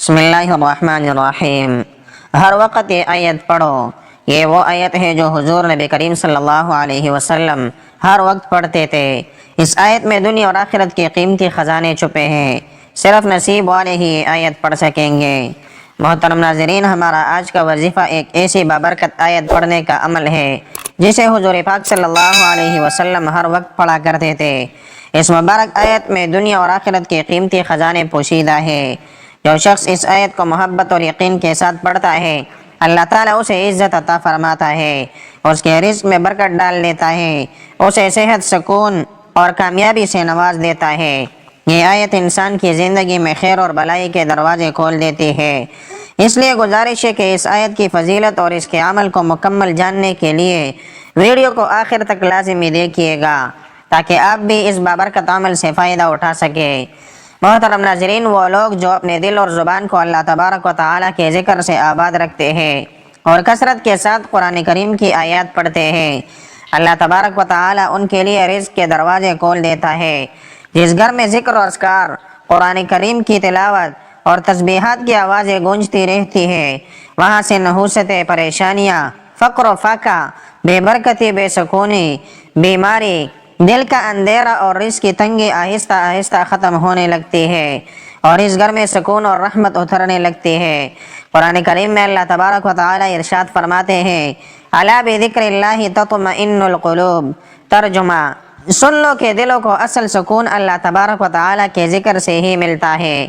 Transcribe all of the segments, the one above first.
بسم اللہ الرحمن الرحیم۔ ہر وقت یہ آیت پڑھو۔ یہ وہ آیت ہے جو حضور نبی کریم صلی اللہ علیہ وسلم ہر وقت پڑھتے تھے۔ اس آیت میں دنیا اور آخرت کے قیمتی خزانے چھپے ہیں، صرف نصیب والے ہی یہ آیت پڑھ سکیں گے۔ محترم ناظرین، ہمارا آج کا وظیفہ ایک ایسی بابرکت آیت پڑھنے کا عمل ہے جسے حضور پاک صلی اللہ علیہ وسلم ہر وقت پڑھا کرتے تھے۔ اس مبارک آیت میں دنیا اور آخرت کے قیمتی خزانے پوشیدہ ہیں۔ جو شخص اس آیت کو محبت اور یقین کے ساتھ پڑھتا ہے، اللہ تعالیٰ اسے عزت عطا فرماتا ہے، اس کے رزق میں برکت ڈال دیتا ہے، اسے صحت، سکون اور کامیابی سے نواز دیتا ہے۔ یہ آیت انسان کی زندگی میں خیر اور بھلائی کے دروازے کھول دیتی ہے۔ اس لیے گزارش ہے کہ اس آیت کی فضیلت اور اس کے عمل کو مکمل جاننے کے لیے ویڈیو کو آخر تک لازمی دیکھیے گا تاکہ آپ بھی اس بابرکت عمل سے فائدہ اٹھا سکیں۔ محترم ناظرین، وہ لوگ جو اپنے دل اور زبان کو اللہ تبارک و تعالیٰ کے ذکر سے آباد رکھتے ہیں اور کثرت کے ساتھ قرآن کریم کی آیات پڑھتے ہیں، اللہ تبارک و تعالیٰ ان کے لیے رزق کے دروازے کھول دیتا ہے۔ جس گھر میں ذکر اور اذکار، قرآن کریم کی تلاوت اور تسبیحات کی آوازیں گونجتی رہتی ہیں، وہاں سے نحوستیں، پریشانیاں، فقر و فاقہ، بے برکتی، بے سکونی، بیماری، دل کا اندھیرا اور رزق کی تنگی آہستہ آہستہ ختم ہونے لگتی ہے اور اس گھر میں سکون اور رحمت اترنے لگتی ہے۔ قرآن کریم میں اللہ تبارک و تعالی ارشاد فرماتے ہیں، الا بذکر اللہ تطمئن القلوب۔ ترجمہ: سن لو کہ دلوں کو اصل سکون اللہ تبارک و تعالی کے ذکر سے ہی ملتا ہے۔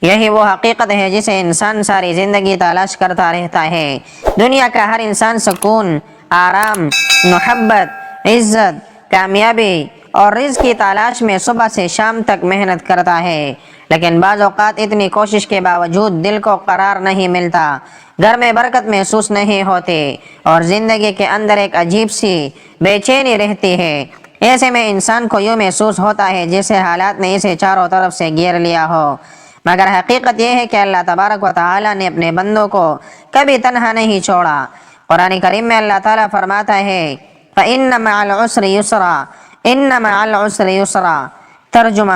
یہی وہ حقیقت ہے جسے انسان ساری زندگی تلاش کرتا رہتا ہے۔ دنیا کا ہر انسان سکون، آرام، محبت، عزت، کامیابی اور رزق کی تلاش میں صبح سے شام تک محنت کرتا ہے، لیکن بعض اوقات اتنی کوشش کے باوجود دل کو قرار نہیں ملتا، گھر میں برکت محسوس نہیں ہوتی اور زندگی کے اندر ایک عجیب سی بے چینی رہتی ہے۔ ایسے میں انسان کو یوں محسوس ہوتا ہے جیسے حالات نے اسے چاروں طرف سے گھیر لیا ہو، مگر حقیقت یہ ہے کہ اللہ تبارک و تعالی نے اپنے بندوں کو کبھی تنہا نہیں چھوڑا۔ قرآن کریم میں اللہ تعالیٰ فرماتا ہے، فَإِنَّ مَعَ الْعُسْرِ يُسْرًا، إِنَّ مَعَ الْعُسْرِ يُسْرًا۔ ترجمہ: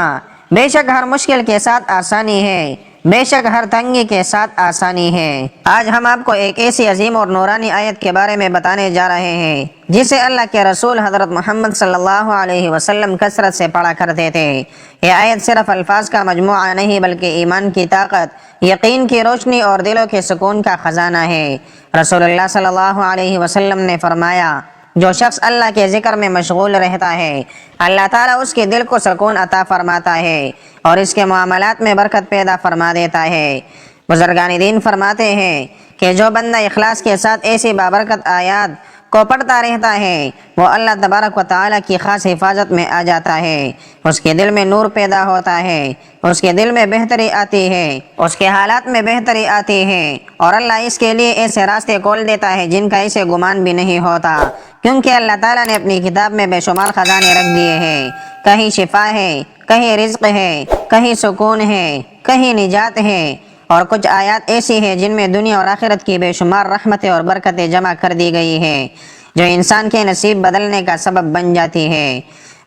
بے شک ہر مشکل کے ساتھ آسانی ہے، بے شک ہر تنگی کے ساتھ آسانی ہے۔ آج ہم آپ کو ایک ایسی عظیم اور نورانی آیت کے بارے میں بتانے جا رہے ہیں جسے اللہ کے رسول حضرت محمد صلی اللہ علیہ وسلم کثرت سے پڑھا کرتے تھے۔ یہ آیت صرف الفاظ کا مجموعہ نہیں بلکہ ایمان کی طاقت، یقین کی روشنی اور دلوں کے سکون کا خزانہ ہے۔ رسول اللہ صلی اللہ علیہ وسلم نے فرمایا، جو شخص اللہ کے ذکر میں مشغول رہتا ہے، اللہ تعالیٰ اس کے دل کو سکون عطا فرماتا ہے اور اس کے معاملات میں برکت پیدا فرما دیتا ہے۔ بزرگان دین فرماتے ہیں کہ جو بندہ اخلاص کے ساتھ ایسی بابرکت آیات کو پڑھتا رہتا ہے، وہ اللہ تبارک و تعالیٰ کی خاص حفاظت میں آ جاتا ہے، اس کے دل میں نور پیدا ہوتا ہے، اس کے دل میں بہتری آتی ہے، اس کے حالات میں بہتری آتی ہے اور اللہ اس کے لیے ایسے راستے کھول دیتا ہے جن کا اسے گمان بھی نہیں ہوتا، کیونکہ اللہ تعالیٰ نے اپنی کتاب میں بے شمار خزانے رکھ دیے ہیں۔ کہیں شفا ہے، کہیں رزق ہے، کہیں سکون ہے، کہیں نجات ہے، اور کچھ آیات ایسی ہیں جن میں دنیا اور آخرت کی بے شمار رحمتیں اور برکتیں جمع کر دی گئی ہیں جو انسان کے نصیب بدلنے کا سبب بن جاتی ہے۔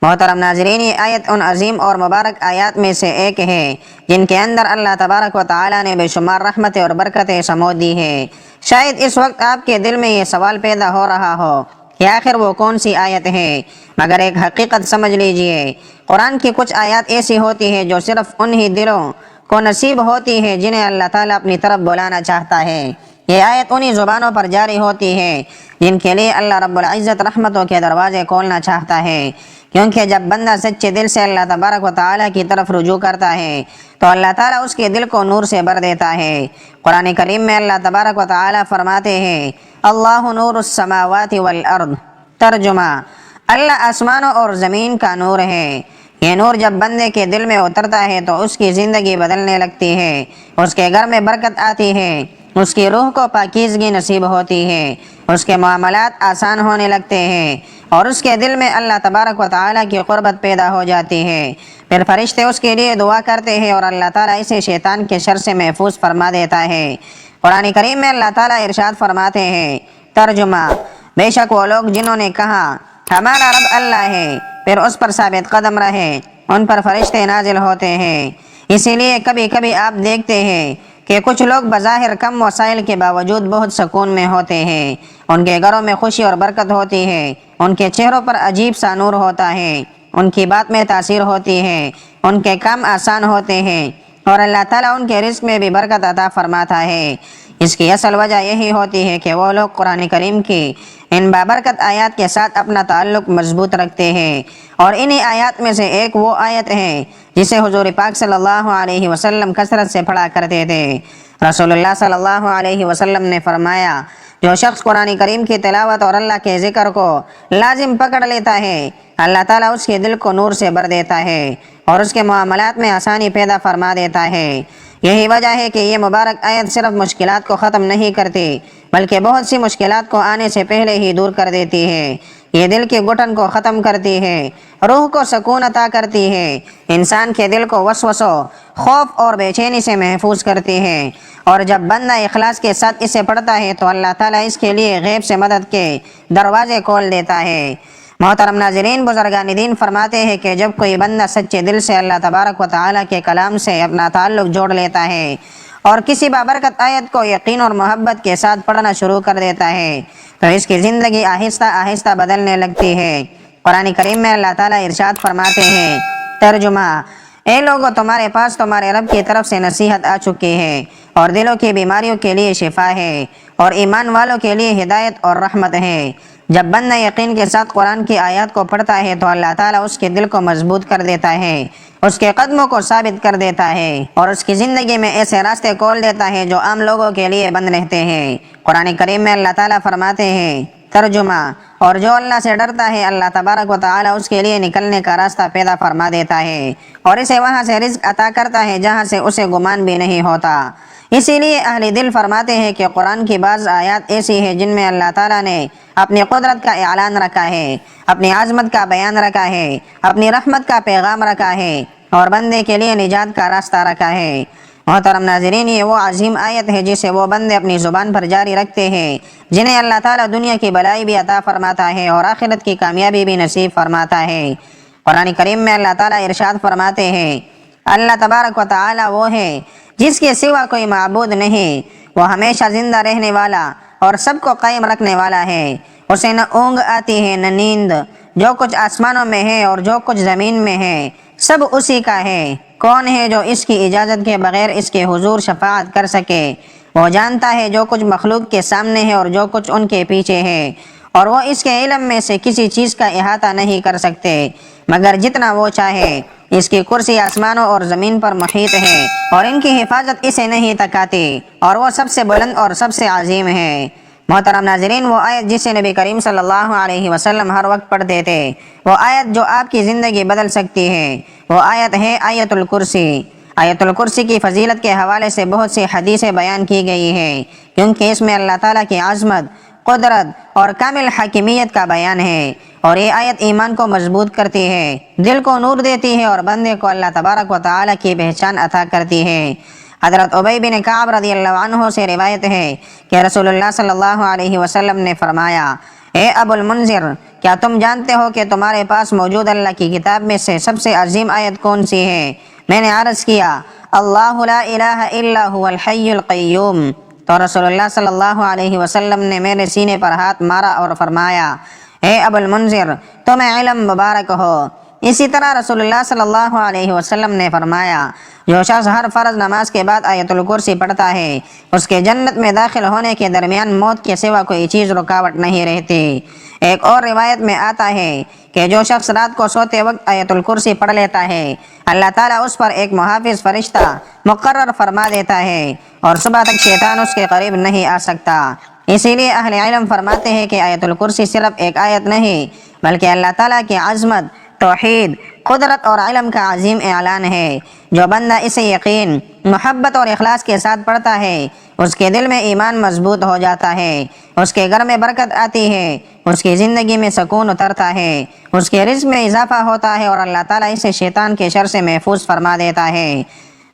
محترم ناظرین، یہ آیت ان عظیم اور مبارک آیات میں سے ایک ہے جن کے اندر اللہ تبارک و تعالیٰ نے بے شمار رحمتیں اور برکتیں سمو دی ہیں۔ شاید اس وقت آپ کے دل میں یہ سوال پیدا ہو رہا ہو کہ آخر وہ کون سی آیت ہے، مگر ایک حقیقت سمجھ لیجئے، قرآن کی کچھ آیات ایسی ہوتی ہیں جو صرف انہی دلوں کو نصیب ہوتی ہے جنہیں اللہ تعالیٰ اپنی طرف بلانا چاہتا ہے۔ یہ آیت انہی زبانوں پر جاری ہوتی ہے جن کے لیے اللہ رب العزت رحمتوں کے دروازے کھولنا چاہتا ہے، کیونکہ جب بندہ سچے دل سے اللہ تبارک و تعالیٰ کی طرف رجوع کرتا ہے تو اللہ تعالیٰ اس کے دل کو نور سے بھر دیتا ہے۔ قرآن کریم میں اللہ تبارک و تعالیٰ فرماتے ہیں، اللہ نور السماوات والارض۔ ترجمہ: اللہ آسمانوں اور زمین کا نور ہے۔ یہ نور جب بندے کے دل میں اترتا ہے تو اس کی زندگی بدلنے لگتی ہے، اس کے گھر میں برکت آتی ہے، اس کی روح کو پاکیزگی نصیب ہوتی ہے، اس کے معاملات آسان ہونے لگتے ہیں اور اس کے دل میں اللہ تبارک و تعالیٰ کی قربت پیدا ہو جاتی ہے۔ پھر فرشتے اس کے لیے دعا کرتے ہیں اور اللہ تعالیٰ اسے شیطان کے شر سے محفوظ فرما دیتا ہے۔ قرآن کریم میں اللہ تعالیٰ ارشاد فرماتے ہیں، ترجمہ: بے شک وہ لوگ جنہوں نے کہا ہمارا رب اللہ ہے، پھر اس پر ثابت قدم رہے، ان پر فرشتے نازل ہوتے ہیں۔ اسی لیے کبھی کبھی آپ دیکھتے ہیں کہ کچھ لوگ بظاہر کم وسائل کے باوجود بہت سکون میں ہوتے ہیں، ان کے گھروں میں خوشی اور برکت ہوتی ہے، ان کے چہروں پر عجیب سا نور ہوتا ہے، ان کی بات میں تاثیر ہوتی ہے، ان کے کام آسان ہوتے ہیں اور اللہ تعالیٰ ان کے رزق میں بھی برکت عطا فرماتا ہے۔ اس کی اصل وجہ یہی ہوتی ہے کہ وہ لوگ قرآن کریم کی ان بابرکت آیات کے ساتھ اپنا تعلق مضبوط رکھتے ہیں، اور انہی آیات میں سے ایک وہ آیت ہے جسے حضور پاک صلی اللہ علیہ وسلم کثرت سے پڑھا کرتے تھے۔ رسول اللہ صلی اللہ علیہ وسلم نے فرمایا، جو شخص قرآن کریم کی تلاوت اور اللہ کے ذکر کو لازم پکڑ لیتا ہے، اللہ تعالیٰ اس کے دل کو نور سے بھر دیتا ہے اور اس کے معاملات میں آسانی پیدا فرما دیتا ہے۔ یہی وجہ ہے کہ یہ مبارک آیت صرف مشکلات کو ختم نہیں کرتی بلکہ بہت سی مشکلات کو آنے سے پہلے ہی دور کر دیتی ہے۔ یہ دل کی گھٹن کو ختم کرتی ہے، روح کو سکون عطا کرتی ہے، انسان کے دل کو وسوسوں، خوف اور بے چینی سے محفوظ کرتی ہے، اور جب بندہ اخلاص کے ساتھ اسے پڑھتا ہے تو اللہ تعالیٰ اس کے لیے غیب سے مدد کے دروازے کھول دیتا ہے۔ محترم ناظرین، بزرگان دین فرماتے ہیں کہ جب کوئی بندہ سچے دل سے اللہ تبارک و تعالیٰ کے کلام سے اپنا تعلق جوڑ لیتا ہے اور کسی بابرکت آیت کو یقین اور محبت کے ساتھ پڑھنا شروع کر دیتا ہے تو اس کی زندگی آہستہ آہستہ بدلنے لگتی ہے۔ قرآن کریم میں اللہ تعالیٰ ارشاد فرماتے ہیں، ترجمہ: اے لوگو، تمہارے پاس تمہارے رب کی طرف سے نصیحت آ چکی ہے اور دلوں کی بیماریوں کے لیے شفا ہے اور ایمان والوں کے لیے ہدایت اور رحمت ہے۔ جب بندہ یقین کے ساتھ قرآن کی آیات کو پڑھتا ہے تو اللہ تعالیٰ اس کے دل کو مضبوط کر دیتا ہے، اس کے قدموں کو ثابت کر دیتا ہے اور اس کی زندگی میں ایسے راستے کھول دیتا ہے جو عام لوگوں کے لیے بند رہتے ہیں۔ قرآن کریم میں اللہ تعالیٰ فرماتے ہیں، ترجمہ: اور جو اللہ سے ڈرتا ہے، اللہ تبارک و تعالیٰ اس کے لیے نکلنے کا راستہ پیدا فرما دیتا ہے اور اسے وہاں سے رزق عطا کرتا ہے جہاں سے اسے گمان بھی نہیں ہوتا۔ اسی لیے اہل دل فرماتے ہیں کہ قرآن کی بعض آیات ایسی ہیں جن میں اللہ تعالیٰ نے اپنی قدرت کا اعلان رکھا ہے، اپنی عظمت کا بیان رکھا ہے، اپنی رحمت کا پیغام رکھا ہے اور بندے کے لیے نجات کا راستہ رکھا ہے۔ محترم ناظرین، یہ وہ عظیم آیت ہے جسے وہ بندے اپنی زبان پر جاری رکھتے ہیں جنہیں اللہ تعالیٰ دنیا کی بلائی بھی عطا فرماتا ہے اور آخرت کی کامیابی بھی نصیب فرماتا ہے۔ قرآن کریم میں اللہ تعالیٰ ارشاد فرماتے ہیں، اللہ تبارک و تعالیٰ وہ ہے جس کے سوا کوئی معبود نہیں، وہ ہمیشہ زندہ رہنے والا اور سب کو قائم رکھنے والا ہے، اسے نہ اونگ آتی ہے نہ نیند، جو کچھ آسمانوں میں ہے اور جو کچھ زمین میں ہے سب اسی کا ہے۔ کون ہے جو اس کی اجازت کے بغیر اس کے حضور شفاعت کر سکے؟ وہ جانتا ہے جو کچھ مخلوق کے سامنے ہے اور جو کچھ ان کے پیچھے ہے، اور وہ اس کے علم میں سے کسی چیز کا احاطہ نہیں کر سکتے مگر جتنا وہ چاہے۔ اس کی کرسی آسمانوں اور زمین پر محیط ہے اور ان کی حفاظت اسے نہیں تکاتی، اور وہ سب سے بلند اور سب سے عظیم ہے۔ محترم ناظرین، وہ آیت جسے نبی کریم صلی اللہ علیہ وسلم ہر وقت پڑھتے تھے، وہ آیت جو آپ کی زندگی بدل سکتی ہے، وہ آیت ہے آیت الکرسی۔ آیت الکرسی کی فضیلت کے حوالے سے بہت سی حدیثیں بیان کی گئی ہیں کیونکہ اس میں اللہ تعالیٰ کی عظمت، قدرت اور کامل حکیمیت کا بیان ہے، اور یہ آیت ایمان کو مضبوط کرتی ہے، دل کو نور دیتی ہے اور بندے کو اللہ تبارک و تعالیٰ کی پہچان عطا کرتی ہے۔ حضرت ابی بن کعب رضی اللہ عنہ سے روایت ہے کہ رسول اللہ صلی اللہ علیہ وسلم نے فرمایا، اے ابو المنذر، کیا تم جانتے ہو کہ تمہارے پاس موجود اللہ کی کتاب میں سے سب سے عظیم آیت کون سی ہے؟ میں نے عرض کیا، اللہ لا الہ الا هو الحی القیوم۔ تو رسول اللہ صلی اللہ علیہ وسلم نے میرے سینے پر ہاتھ مارا اور فرمایا، اے ابو المنذر، تمہیں علم مبارک ہو۔ اسی طرح رسول اللہ صلی اللہ علیہ وسلم نے فرمایا، جو شخص ہر فرض نماز کے بعد آیت الکرسی پڑھتا ہے، اس کے جنت میں داخل ہونے کے درمیان موت کے سوا کوئی چیز رکاوٹ نہیں رہتی۔ ایک اور روایت میں آتا ہے کہ جو شخص رات کو سوتے وقت آیت الکرسی پڑھ لیتا ہے، اللہ تعالیٰ اس پر ایک محافظ فرشتہ مقرر فرما دیتا ہے اور صبح تک شیطان اس کے قریب نہیں آ سکتا۔ اسی لیے اہل علم فرماتے ہیں کہ آیت الکرسی صرف ایک آیت نہیں بلکہ اللہ تعالیٰ کی عظمت، توحید، قدرت اور علم کا عظیم اعلان ہے۔ جو بندہ اسے یقین، محبت اور اخلاص کے ساتھ پڑھتا ہے، اس کے دل میں ایمان مضبوط ہو جاتا ہے، اس کے گھر میں برکت آتی ہے، اس کی زندگی میں سکون اترتا ہے، اس کے رزق میں اضافہ ہوتا ہے اور اللہ تعالیٰ اسے شیطان کے شر سے محفوظ فرما دیتا ہے۔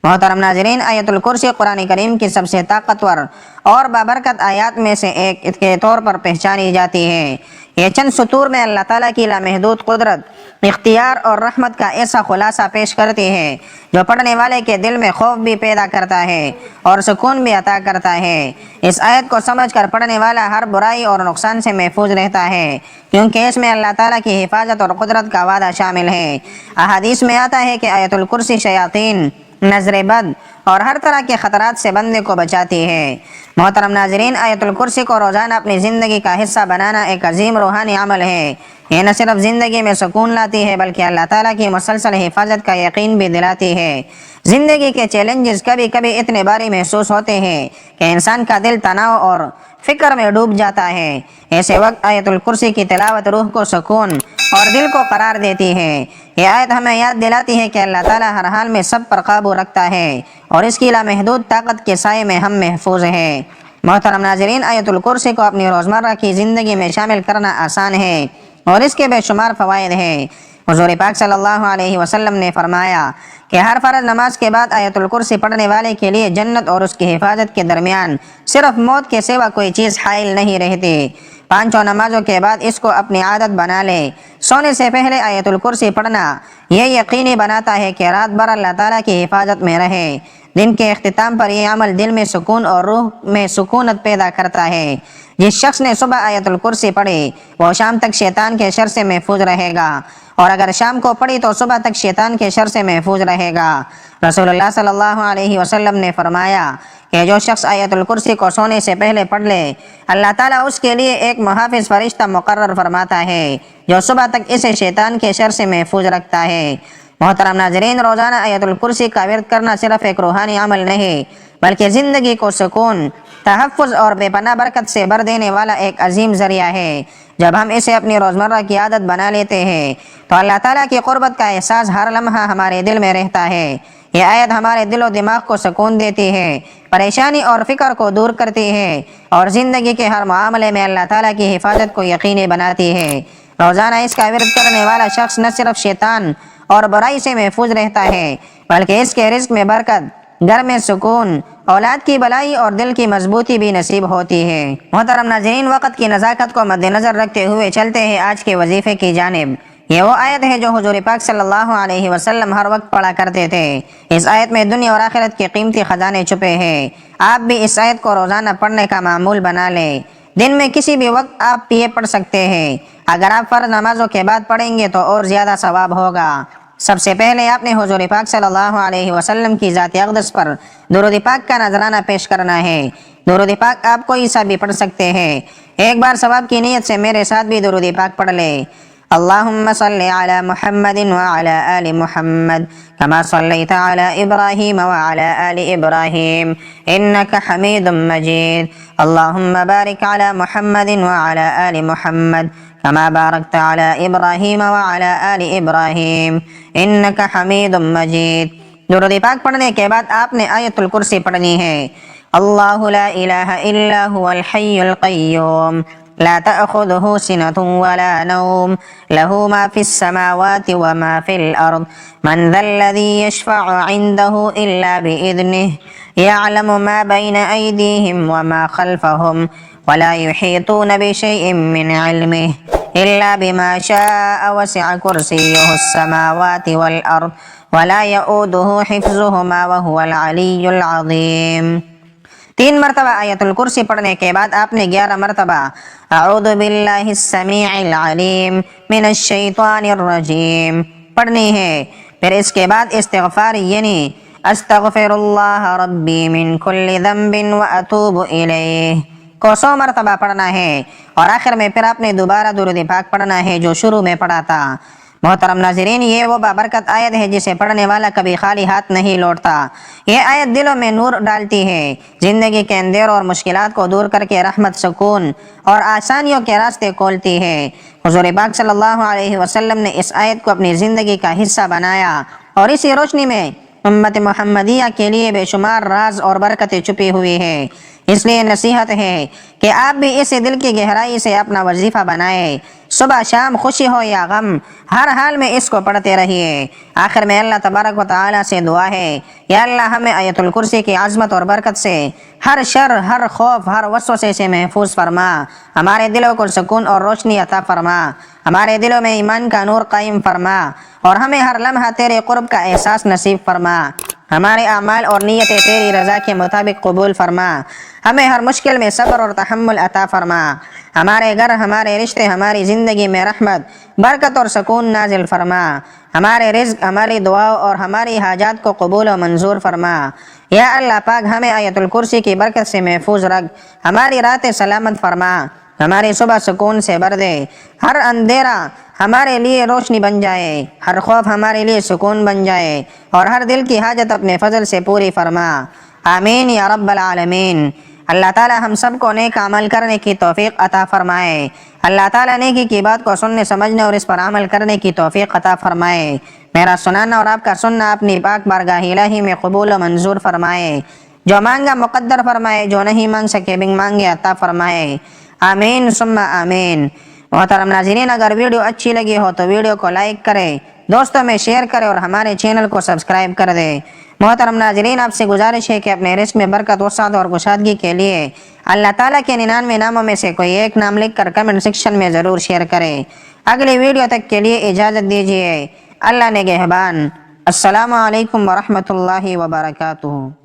محترم ناظرین، آیت الکرسی قرآن کریم کی سب سے طاقتور اور بابرکت آیات میں سے ایک کے طور پر پہچانی جاتی ہے۔ یہ چند سطور میں اللہ تعالیٰ کی لامحدود قدرت، اختیار اور رحمت کا ایسا خلاصہ پیش کرتی ہے جو پڑھنے والے کے دل میں خوف بھی پیدا کرتا ہے اور سکون بھی عطا کرتا ہے۔ اس آیت کو سمجھ کر پڑھنے والا ہر برائی اور نقصان سے محفوظ رہتا ہے، کیونکہ اس میں اللہ تعالیٰ کی حفاظت اور قدرت کا وعدہ شامل ہے۔ احادیث میں آتا ہے کہ آیت الکرسی شیاطین، نظر بد اور ہر طرح کے خطرات سے بندے کو بچاتی ہے۔ محترم ناظرین، آیت الکرسی کو روزانہ اپنی زندگی کا حصہ بنانا ایک عظیم روحانی عمل ہے۔ یہ نہ صرف زندگی میں سکون لاتی ہے بلکہ اللہ تعالیٰ کی مسلسل حفاظت کا یقین بھی دلاتی ہے۔ زندگی کے چیلنجز کبھی کبھی اتنے بھاری محسوس ہوتے ہیں کہ انسان کا دل تناؤ اور فکر میں ڈوب جاتا ہے۔ ایسے وقت آیت الکرسی کی تلاوت روح کو سکون اور دل کو قرار دیتی ہے۔ یہ آیت ہمیں یاد دلاتی ہے کہ اللہ تعالیٰ ہر حال میں سب پر قابو رکھتا ہے اور اس کی لامحدود طاقت کے سائے میں ہم محفوظ ہیں۔ محترم ناظرین، آیت الکرسی کو اپنی روزمرہ کی زندگی میں شامل کرنا آسان ہے اور اس کے بے شمار فوائد ہیں۔ حضور پاک صلی اللہ علیہ وسلم نے فرمایا کہ ہر فرض نماز کے بعد آیت الکرسی پڑھنے والے کے لیے جنت اور اس کی حفاظت کے درمیان صرف موت کے سوا کوئی چیز حائل نہیں رہتی۔ پانچوں نمازوں کے بعد اس کو اپنی عادت بنا لے۔ سونے سے پہلے آیت الکرسی پڑھنا یہ یقینی بناتا ہے کہ رات بھر اللہ تعالیٰ کی حفاظت میں رہے۔ دن کے اختتام پر یہ عمل دل میں سکون اور روح میں سکونت پیدا کرتا ہے۔ جس شخص نے صبح آیت الکرسی پڑھی وہ شام تک شیطان کے شر سے محفوظ رہے گا، اور اگر شام کو پڑھی تو صبح تک شیطان کے شر سے محفوظ رہے گا۔ رسول اللہ صلی اللہ علیہ وسلم نے فرمایا کہ جو شخص آیت الکرسی کو سونے سے پہلے پڑھ لے، اللہ تعالیٰ اس کے لیے ایک محافظ فرشتہ مقرر فرماتا ہے جو صبح تک اسے شیطان کے شر سے محفوظ رکھتا ہے۔ محترم ناظرین، روزانہ آیت الکرسی کا ورد کرنا صرف ایک روحانی عمل نہیں بلکہ زندگی کو سکون، تحفظ اور بے پناہ برکت سے بھر دینے والا ایک عظیم ذریعہ ہے۔ جب ہم اسے اپنی روزمرہ کی عادت بنا لیتے ہیں تو اللہ تعالیٰ کی قربت کا احساس ہر لمحہ ہمارے دل میں رہتا ہے۔ یہ آیت ہمارے دل و دماغ کو سکون دیتی ہے، پریشانی اور فکر کو دور کرتی ہے اور زندگی کے ہر معاملے میں اللہ تعالیٰ کی حفاظت کو یقینی بناتی ہے۔ روزانہ اس کا ورد کرنے والا شخص نہ صرف شیطان اور برائی سے محفوظ رہتا ہے بلکہ اس کے رزق میں برکت، گھر میں سکون، اولاد کی بلائی اور دل کی مضبوطی بھی نصیب ہوتی ہے۔ محترم ناظرین، وقت کی نزاکت کو مد نظر رکھتے ہوئے چلتے ہیں آج کے وظیفے کی جانب۔ یہ وہ آیت ہے جو حضور پاک صلی اللہ علیہ وسلم ہر وقت پڑھا کرتے تھے۔ اس آیت میں دنیا اور آخرت کے قیمتی خزانے چھپے ہیں۔ آپ بھی اس آیت کو روزانہ پڑھنے کا معمول بنا لیں۔ دن میں کسی بھی وقت آپ یہ پڑھ سکتے ہیں۔ اگر آپ فرض نمازوں کے بعد پڑھیں گے تو اور زیادہ ثواب ہوگا۔ سب سے پہلے آپ نے حضور پاک صلی اللہ علیہ وسلم کی ذات اقدس پر درود پاک کا نذرانہ پیش کرنا ہے۔ درود پاک آپ کوئی سا بھی پڑھ سکتے ہیں۔ ایک بار ثواب کی نیت سے میرے ساتھ بھی درود پاک پڑھ لے۔ اللہم صلی علی محمد وعلی آل محمد کما صلیت علی ابراہیم وعلی آل ابراہیم انک حمید مجید۔ اللہم بارک علی محمد وعلی آل محمد کما بارکت علی ابراہیم وعلی آل ابراہیم انک حمید مجید۔ درود پاک پڑھنے کے بعد آپ نے آیت الکرسی پڑھنی ہے۔ اللہ لا الہ الا هو الحی القیوم لا تأخذه سنة ولا نوم له ما في السماوات وما في الأرض من ذا الذي يشفع عنده إلا بإذنه يعلم ما بين أيديهم وما خلفهم ولا يحيطون بشيء من علمه إلا بما شاء وسع كرسيه السماوات والأرض ولا يؤوده حفظهما وهو العلي العظيم۔ 3 مرتبہ آیت الکرسی پڑھنے کے بعد آپ نے 11 مرتبہ اعوذ باللہ السمیع العلیم من الشیطان الرجیم پڑھنی ہے۔ پھر اس کے بعد استغفار یعنی استغفر اللہ ربی من کل ذنب واتوب الیہ کو 100 مرتبہ پڑھنا ہے، اور آخر میں پھر آپ نے دوبارہ درود پاک پڑھنا ہے جو شروع میں پڑھا تھا۔ محترم ناظرین، یہ وہ بابرکت آیت ہے جسے پڑھنے والا کبھی خالی ہاتھ نہیں لوٹتا۔ یہ آیت دلوں میں نور ڈالتی ہے، زندگی کے اندھیروں اور مشکلات کو دور کر کے رحمت، سکون اور آسانیوں کے راستے کھولتی ہے۔ حضور پاک صلی اللہ علیہ وسلم نے اس آیت کو اپنی زندگی کا حصہ بنایا، اور اسی روشنی میں امت محمدیہ کے لیے بے شمار راز اور برکتیں چھپی ہوئی ہیں۔ اس لیے نصیحت ہے کہ آپ بھی اسے دل کی گہرائی سے اپنا وظیفہ بنائیں۔ صبح شام خوشی ہو یا غم، ہر حال میں اس کو پڑھتے رہیے۔ آخر میں اللہ تبارک و تعالیٰ سے دعا ہے، یا اللہ ہمیں آیت الکرسی کی عظمت اور برکت سے ہر شر، ہر خوف، ہر وسوسے سے محفوظ فرما، ہمارے دلوں کو سکون اور روشنی عطا فرما، ہمارے دلوں میں ایمان کا نور قائم فرما، اور ہمیں ہر لمحہ تیرے قرب کا احساس نصیب فرما، ہمارے اعمال اور نیتیں تیری رضا کے مطابق قبول فرما، ہمیں ہر مشکل میں صبر اور تحمل عطا فرما، ہمارے گھر، ہمارے رشتے، ہماری زندگی میں رحمت، برکت اور سکون نازل فرما، ہمارے رزق، ہماری دعاؤں اور ہماری حاجات کو قبول و منظور فرما۔ یا اللہ پاک ہمیں آیت الکرسی کی برکت سے محفوظ رکھ، ہماری راتیں سلامت فرما، ہماری صبح سکون سے بھر دے، ہر اندھیرا ہمارے لیے روشنی بن جائے، ہر خوف ہمارے لیے سکون بن جائے، اور ہر دل کی حاجت اپنے فضل سے پوری فرما، آمین یا رب العالمین۔ اللہ تعالی ہم سب کو نیک عمل کرنے کی توفیق عطا فرمائے، اللہ تعالی نیکی کی بات کو سننے، سمجھنے اور اس پر عمل کرنے کی توفیق عطا فرمائے۔ میرا سنانا اور آپ کا سننا اپنی پاک بارگاہ الہی میں قبول و منظور فرمائے، جو مانگا مقدر فرمائے، جو نہیں مانگ سکے بن مانگے عطا فرمائے، آمین ثم آمین۔ محترم ناظرین، اگر ویڈیو اچھی لگی ہو تو ویڈیو کو لائک کریں، دوستوں میں شیئر کریں اور ہمارے چینل کو سبسکرائب کر دیں۔ محترم ناظرین، آپ سے گزارش ہے کہ اپنے رزق میں برکت، وسعت اور کشادگی کے لیے اللہ تعالیٰ کے 99 ناموں میں سے کوئی ایک نام لکھ کر کمنٹ سیکشن میں ضرور شیئر کریں۔ اگلی ویڈیو تک کے لیے اجازت دیجیے، اللہ نگہبان۔ السلام علیکم ورحمۃ اللہ وبرکاتہ۔